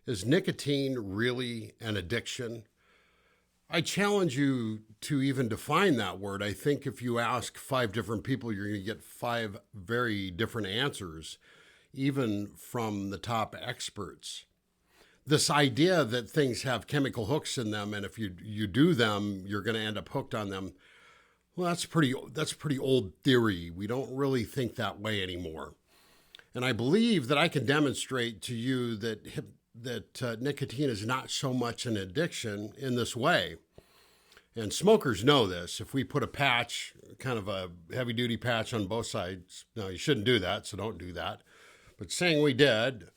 Is nicotine really an addiction? I challenge you to even define that word. I think if you ask five different people, you're going to get five very different answers, even from the top experts. This idea that things have chemical hooks in them, and if you do them, you're going to end up hooked on them. Well, that's pretty old theory. We don't really think that way anymore. And I believe that I can demonstrate to you that nicotine is not so much an addiction in this way. And smokers know this. If we put a patch, kind of a heavy duty patch on both sides, now you shouldn't do that, so don't do that. But saying we did,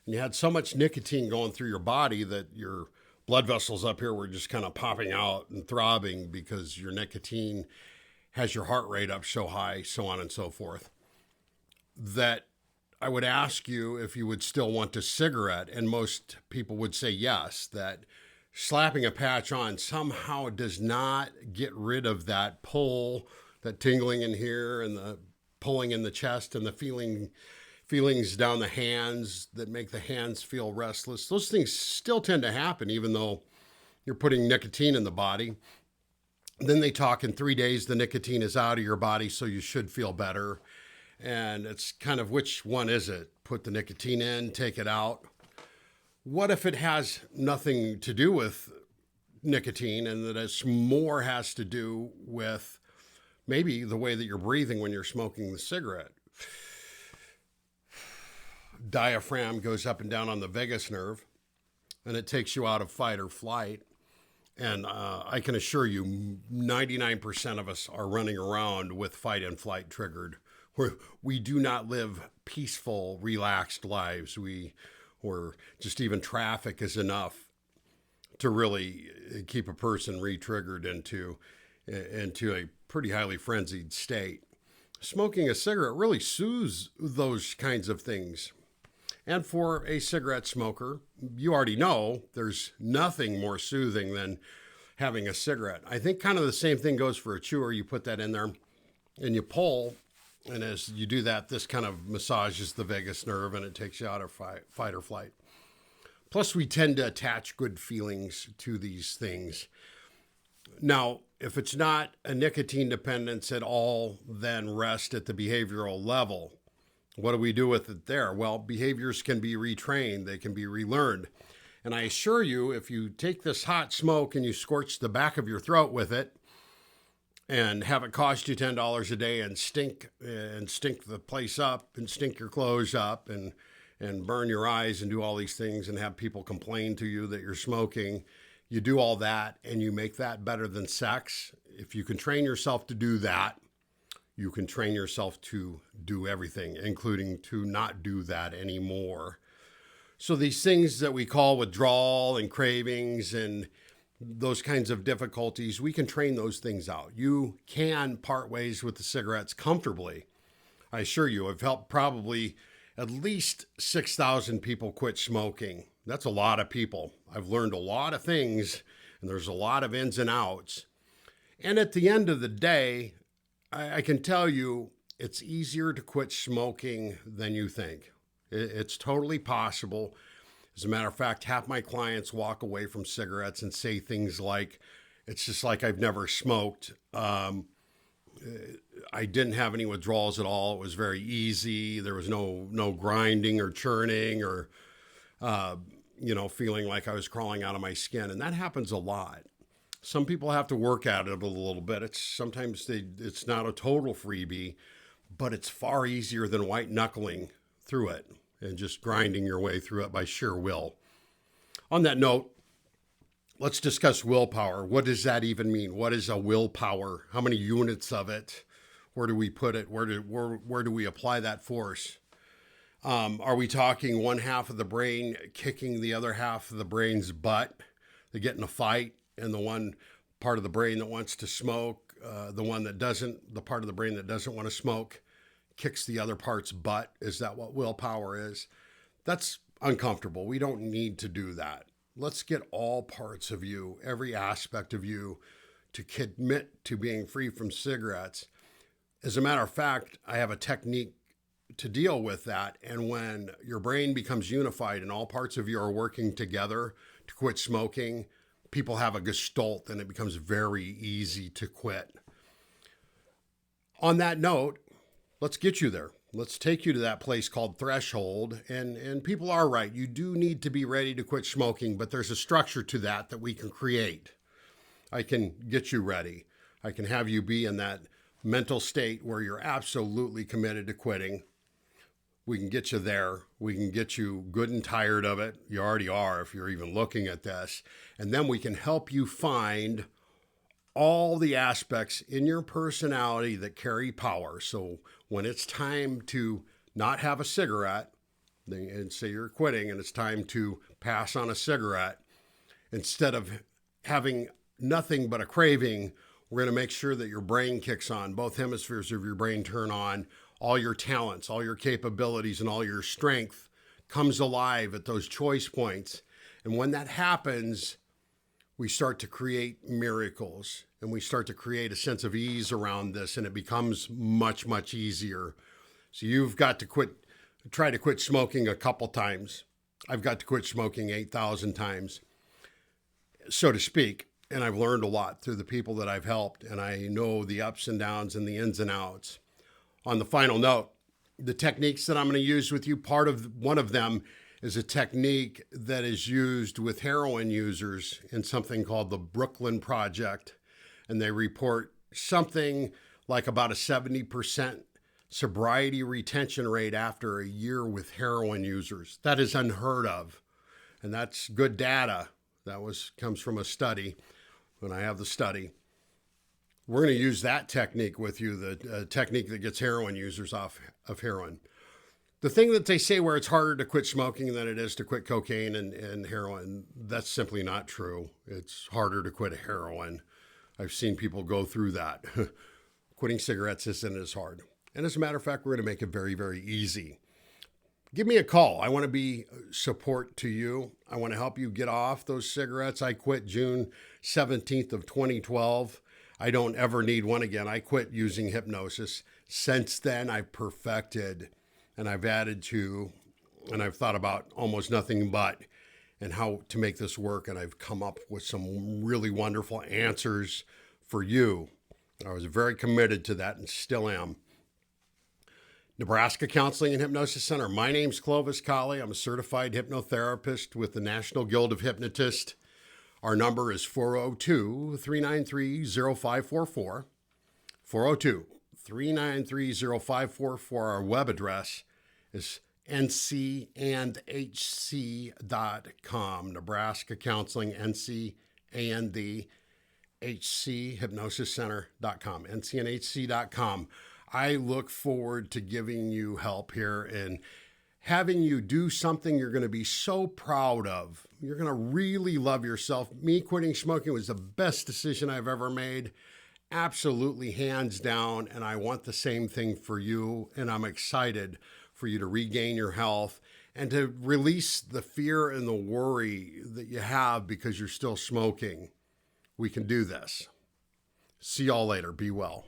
and you had so much nicotine going through your body that your blood vessels up here were just kind of popping out and throbbing because your nicotine has your heart rate up so high, so on and so forth, that I would ask you if you would still want a cigarette, and most people would say yes, that slapping a patch on somehow does not get rid of that pull, that tingling in here and the pulling in the chest and the feelings down the hands that make the hands feel restless. Those things still tend to happen even though you're putting nicotine in the body. Then they talk in 3 days the nicotine is out of your body, so you should feel better. And it's kind of, which one is it? Put the nicotine in, take it out. What if it has nothing to do with nicotine and that it's more has to do with maybe the way that you're breathing when you're smoking the cigarette? Diaphragm goes up and down on the vagus nerve, and it takes you out of fight or flight. And I can assure you 99% of us are running around with fight and flight triggered. We do not live peaceful, relaxed lives. Or just even traffic is enough to really keep a person re-triggered into a pretty highly frenzied state. Smoking a cigarette really soothes those kinds of things. And for a cigarette smoker, you already know there's nothing more soothing than having a cigarette. I think kind of the same thing goes for a chewer. You put that in there and you pull, and as you do that, this kind of massages the vagus nerve and it takes you out of fight or flight. Plus, we tend to attach good feelings to these things. Now, if it's not a nicotine dependence at all, then rest at the behavioral level. What do we do with it there? Well, behaviors can be retrained. They can be relearned. And I assure you, if you take this hot smoke and you scorch the back of your throat with it and have it cost you $10 a day and stink the place up and stink your clothes up and burn your eyes and do all these things and have people complain to you that you're smoking, you do all that and you make that better than sex. If you can train yourself to do that, you can train yourself to do everything, including to not do that anymore. So these things that we call withdrawal and cravings and those kinds of difficulties, we can train those things out. You can part ways with the cigarettes comfortably. I assure you, I've helped probably at least 6,000 people quit smoking. That's a lot of people. I've learned a lot of things, and there's a lot of ins and outs. And at the end of the day, I can tell you it's easier to quit smoking than you think. It's totally possible. As a matter of fact, half my clients walk away from cigarettes and say things like, it's just like I've never smoked. I didn't have any withdrawals at all. It was very easy. There was no grinding or churning or, feeling like I was crawling out of my skin. And that happens a lot. Some people have to work at it a little bit. It's not a total freebie, but it's far easier than white knuckling through it and just grinding your way through it by sheer will. On that note, let's discuss willpower. What does that even mean? What is a willpower? How many units of it? Where do we put it? Where do we apply that force? Are we talking one half of the brain kicking the other half of the brain's butt? They get in a fight, and the one part of the brain that wants to smoke, the part of the brain that doesn't want to smoke, kicks the other part's butt. Is that what willpower is? That's uncomfortable. We don't need to do that. Let's get all parts of you, every aspect of you, to commit to being free from cigarettes. As a matter of fact, I have a technique to deal with that. And when your brain becomes unified and all parts of you are working together to quit smoking, people have a gestalt and it becomes very easy to quit. On that note, let's get you there. Let's take you to that place called threshold. And people are right. You do need to be ready to quit smoking, but there's a structure to that we can create. I can get you ready. I can have you be in that mental state where you're absolutely committed to quitting. We can get you there. We can get you good and tired of it. You already are if you're even looking at this. And then we can help you find all the aspects in your personality that carry power. So when it's time to not have a cigarette, and say you're quitting and it's time to pass on a cigarette, instead of having nothing but a craving, we're going to make sure that your brain kicks on, both hemispheres of your brain turn on, all your talents, all your capabilities, and all your strength comes alive at those choice points. And when that happens, we start to create miracles and we start to create a sense of ease around this, and it becomes much, much easier. So you've got to try to quit smoking a couple times. I've got to quit smoking 8,000 times, so to speak. And I've learned a lot through the people that I've helped, and I know the ups and downs and the ins and outs. On the final note, the techniques that I'm going to use with you, one of them is a technique that is used with heroin users in something called the Brooklyn Project. And they report something like about a 70% sobriety retention rate after a year with heroin users. That is unheard of. And that's good data. That comes from a study. When I have the study, we're going to use that technique with you, the technique that gets heroin users off of heroin. The thing that they say where it's harder to quit smoking than it is to quit cocaine and heroin, that's simply not true. It's harder to quit heroin. I've seen people go through that. Quitting cigarettes isn't as hard. And as a matter of fact, we're going to make it very, very easy. Give me a call. I want to be support to you. I want to help you get off those cigarettes. I quit June 17th of 2012. I don't ever need one again. I quit using hypnosis. Since then, I've perfected and I've added to, and I've thought about almost nothing but and how to make this work. And I've come up with some really wonderful answers for you. I was very committed to that and still am. Nebraska Counseling and Hypnosis Center. My name's Clovis Colley. I'm a certified hypnotherapist with the National Guild of Hypnotists. Our number is 402-393-0544. 402-393-0544. Our web address is ncandhc.com. Nebraska Counseling, NCANDHC, hypnosiscenter.com. ncandhc.com. I look forward to giving you help here and having you do something you're going to be so proud of. You're going to really love yourself. Me quitting smoking was the best decision I've ever made. Absolutely, hands down. And I want the same thing for you. And I'm excited for you to regain your health and to release the fear and the worry that you have because you're still smoking. We can do this. See y'all later. Be well.